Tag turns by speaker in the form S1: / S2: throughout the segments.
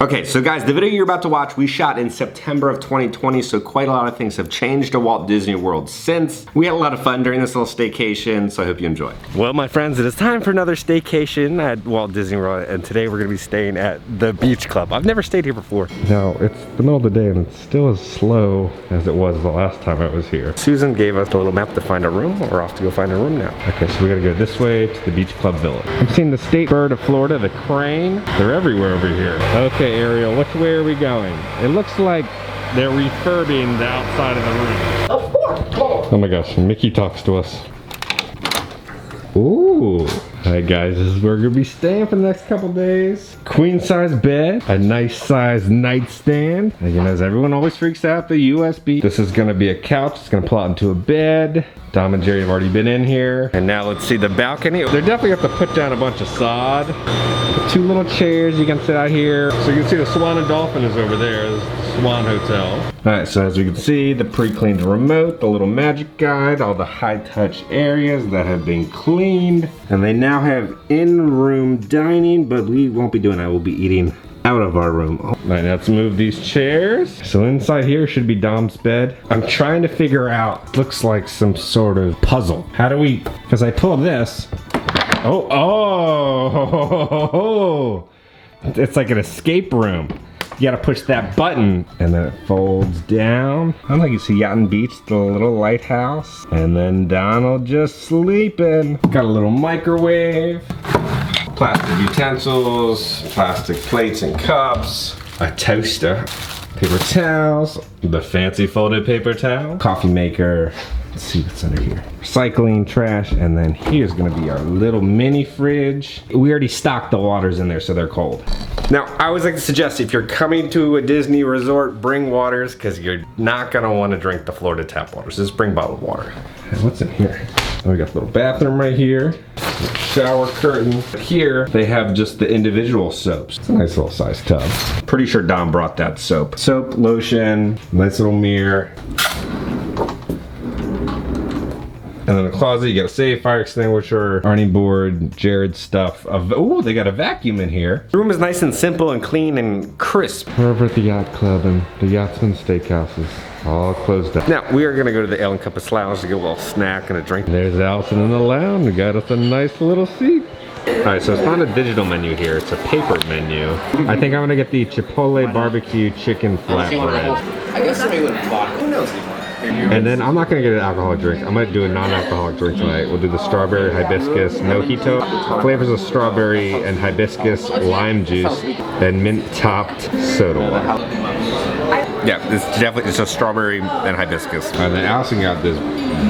S1: Okay, so guys, the video you're about to watch, we shot in September of 2020, so quite a lot of things have changed at Walt Disney World since. We had a lot of fun during this little staycation, so I hope you enjoy. Well, my friends, it is time for another staycation at Walt Disney World, and today we're gonna be staying at the Beach Club. I've never stayed here before. Now, it's the middle of the day, and it's still as slow as it was the last time I was here. Susan gave us a little map to find a room. We're off to go find a room now. Okay, so we gotta go this way to the Beach Club Village. I'm seeing the state bird of Florida, the crane. They're everywhere over here. Okay, Ariel, which way are we going? It looks like they're refurbing the outside of the room.
S2: Of course.
S1: Oh my gosh, Mickey talks to us. Ooh. Alright guys, this is where we're gonna be staying for the next couple days. Queen size bed, a nice size nightstand. And you know, as everyone always freaks out, the USB. This is gonna be a couch, it's gonna pull out into a bed. Dom and Jerry have already been in here. And now let's see the balcony. They're definitely have to put down a bunch of sod. Two little chairs you can sit out here. So you can see the Swan and Dolphin is over there. This is the Swan Hotel. Alright, so as you can see, the pre-cleaned remote, the little magic guide, all the high-touch areas that have been cleaned. And they now have in-room dining, but we won't be doing that. We'll be eating out of our room. All right, now let's move these chairs. So inside here should be Dom's bed. I'm trying to figure out, looks like some sort of puzzle. How do we, because I pull this. Oh, it's like an escape room. You gotta push that button and then it folds down. I like you see Yacht and Beach, the little lighthouse. And then Donald just sleeping. Got a little microwave. Plastic utensils, plastic plates and cups, a toaster, paper towels, the fancy folded paper towel, coffee maker. Let's see what's under here. Recycling, trash, and then here's gonna be our little mini fridge. We already stocked the waters in there so they're cold. Now, I always like to suggest if you're coming to a Disney resort, bring waters because you're not gonna wanna drink the Florida tap waters. Just bring bottled water. And what's in here? Oh, we got the little bathroom right here. Shower curtain. Here, they have just the individual soaps. It's a nice little size tub. Pretty sure Dom brought that soap. Soap, lotion, nice little mirror. And then the closet, you got a safe, fire extinguisher, ironing board, Jared's stuff. Oh, they got a vacuum in here. The room is nice and simple and clean and crisp. We're over at the Yacht Club and the Yachtsman Steakhouse is all closed up. Now, we are gonna go to the Ale & Compass Lounge to get a little snack and a drink. There's Allison in the lounge. We got us a nice little seat. All right, so it's not a digital menu here, it's a paper menu. I think I'm gonna get the Chipotle barbecue chicken flatbread.
S2: I guess somebody would have bought it. Who knows anymore?
S1: And then I'm not gonna get an alcoholic drink. I might do a non-alcoholic drink tonight. We'll do the strawberry hibiscus mojito. Flavors of strawberry and hibiscus, lime juice, and mint-topped soda water. Yeah, it's a strawberry and hibiscus. And then Allison got this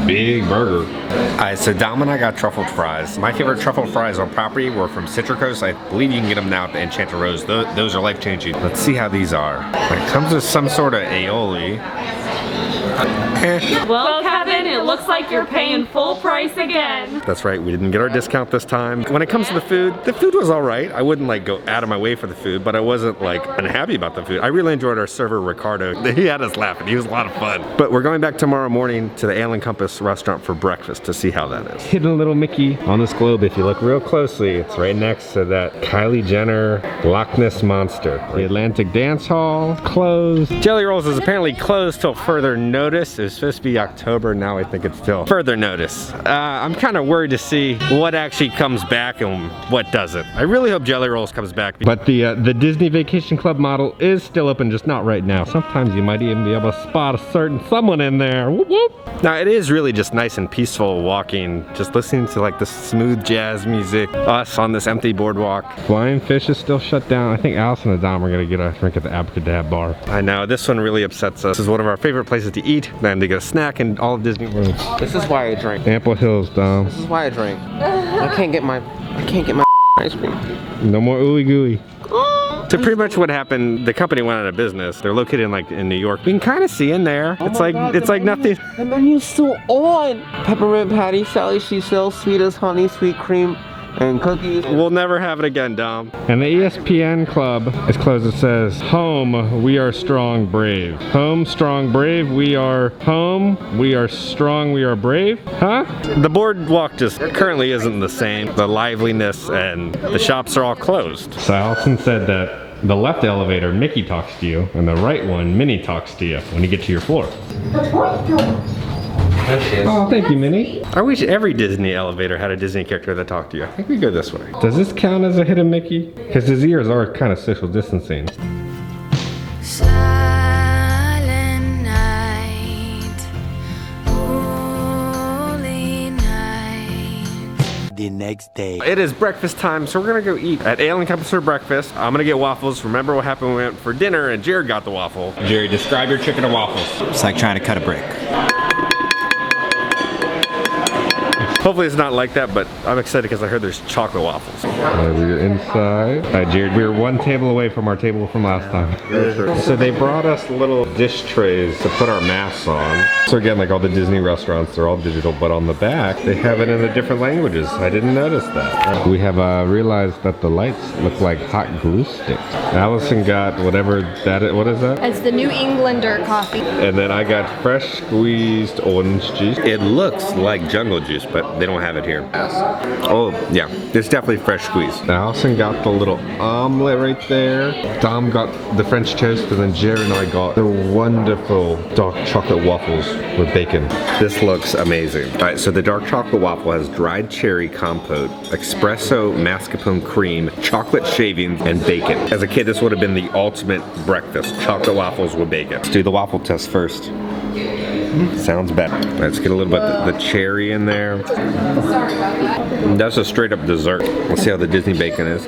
S1: big burger. Alright, so Dom and I got truffled fries. My favorite truffle fries on property were from Citricos. I believe you can get them now at the Enchanted Rose. Those are life-changing. Let's see how these are. It comes with some sort of aioli.
S3: Well, Kevin, it looks like you're paying full price again.
S1: That's right, we didn't get our discount this time. When it comes to the food was all right. I wouldn't like go out of my way for the food, but I wasn't like unhappy about the food. I really enjoyed our server, Ricardo. He had us laughing, he was a lot of fun. But we're going back tomorrow morning to the Ale & Compass restaurant for breakfast to see how that is. Hidden a little Mickey on this globe, if you look real closely, it's right next to that Kylie Jenner Loch Ness Monster. The Atlantic Dance Hall, closed. Jelly Rolls is apparently closed till further notice. It was supposed to be October, now I think it's still further notice. I'm kind of worried to see what actually comes back and what doesn't. I really hope Jelly Rolls comes back. But the Disney Vacation Club model is still open, just not right now. Sometimes you might even be able to spot a certain someone in there. Whoop, whoop. Now it is really just nice and peaceful walking, just listening to like the smooth jazz music, us on this empty boardwalk. Flying Fish is still shut down. I think Allison and Dom are gonna get a drink at the Abracadabra bar. I know, this one really upsets us. This is one of our favorite places to eat and to get a snack in all of Disney World.
S2: This is why I drink.
S1: Ample Hills, Dom.
S2: This is why I drink. I can't get my ice cream.
S1: No more ooey gooey. So pretty much what happened, the company went out of business. They're located in New York. We can kind of see in there.
S2: Oh
S1: it's like nothing.
S2: The menu's still on. Peppermint patty, Sally Cecil, sweet as honey, sweet cream, and cookies.
S1: We'll never have it again, Dom. And the ESPN club is closed. It says, home, we are strong, brave. Home, strong, brave, we are home, we are strong, we are brave. Huh? The boardwalk just currently isn't the same. The liveliness and the shops are all closed. So Allison said that The left elevator, Mickey talks to you, and the right one, Minnie talks to you when you get to your floor. Oh, thank you, Minnie. I wish every Disney elevator had a Disney character that talked to you. I think we go this way. Does this count as a hidden Mickey? Because his ears are kind of social distancing.
S4: Silent night, holy night.
S5: The next day.
S1: It is breakfast time, so we're gonna go eat at Ale & Compass for breakfast. I'm gonna get waffles. Remember what happened when we went for dinner and Jared got the waffle. Jerry, describe your chicken and waffles.
S5: It's like trying to cut a brick.
S1: Hopefully it's not like that, but I'm excited because I heard there's chocolate waffles. We're inside. All right, Jared, we were one table away from our table from last time. So they brought us little dish trays to put our masks on. So again, like all the Disney restaurants, they're all digital, but on the back, they have it in the different languages. I didn't notice that. We have realized that the lights look like hot glue sticks. Allison got whatever that is. What is that?
S3: It's the New Englander coffee.
S1: And then I got fresh squeezed orange juice. It looks like jungle juice, but they don't have it here. Oh, yeah. It's definitely fresh squeeze. Allison got the little omelet right there. Dom got the French toast, and then Jared and I got the wonderful dark chocolate waffles with bacon. This looks amazing. All right, so the dark chocolate waffle has dried cherry compote, espresso mascarpone cream, chocolate shavings, and bacon. As a kid, this would have been the ultimate breakfast. Chocolate waffles with bacon. Let's do the waffle test first. Sounds better. Let's get a little bit of the cherry in there. That's a straight up dessert. Let's see how the Disney bacon is.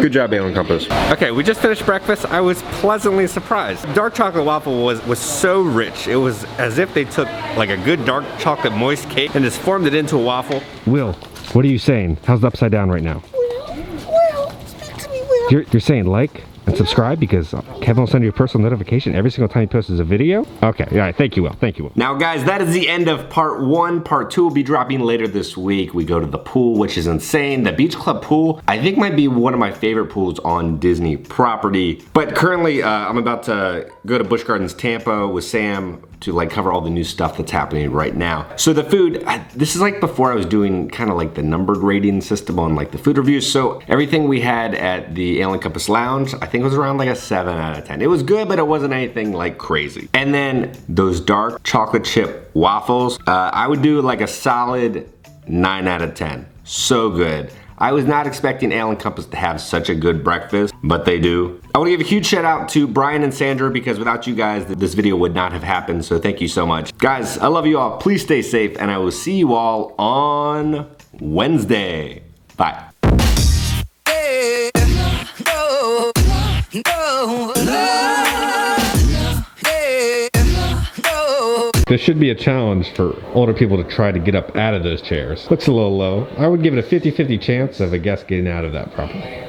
S1: Good job, Ale & Compass. Okay, we just finished breakfast. I was pleasantly surprised. Dark chocolate waffle was so rich. It was as if they took like a good dark chocolate moist cake and just formed it into a waffle. Will, what are you saying? How's the upside down right now?
S4: Will, speak to me, Will.
S1: You're saying like and subscribe because Kevin will send you a personal notification every single time he posts a video. Okay, all right, thank you, Will. Thank you, Will. Now, guys, that is the end of part 1. Part 2 will be dropping later this week. We go to the pool, which is insane. The Beach Club pool, I think might be one of my favorite pools on Disney property. But currently, I'm about to go to Busch Gardens Tampa with Sam to like cover all the new stuff that's happening right now. So the food, this is like before I was doing kind of like the numbered rating system on like the food reviews. So everything we had at the Ale & Compass Lounge, I think it was around like a 7 out of 10. It was good, but it wasn't anything like crazy. And then those dark chocolate chip waffles, I would do like a solid 9 out of 10. So good. I was not expecting Ale & Compass to have such a good breakfast, but they do. I want to give a huge shout out to Brian and Sandra because without you guys, this video would not have happened, so thank you so much. Guys, I love you all. Please stay safe, and I will see you all on Wednesday. Bye. There should be a challenge for older people to try to get up out of those chairs. Looks a little low. I would give it a 50-50 chance of a guest getting out of that properly.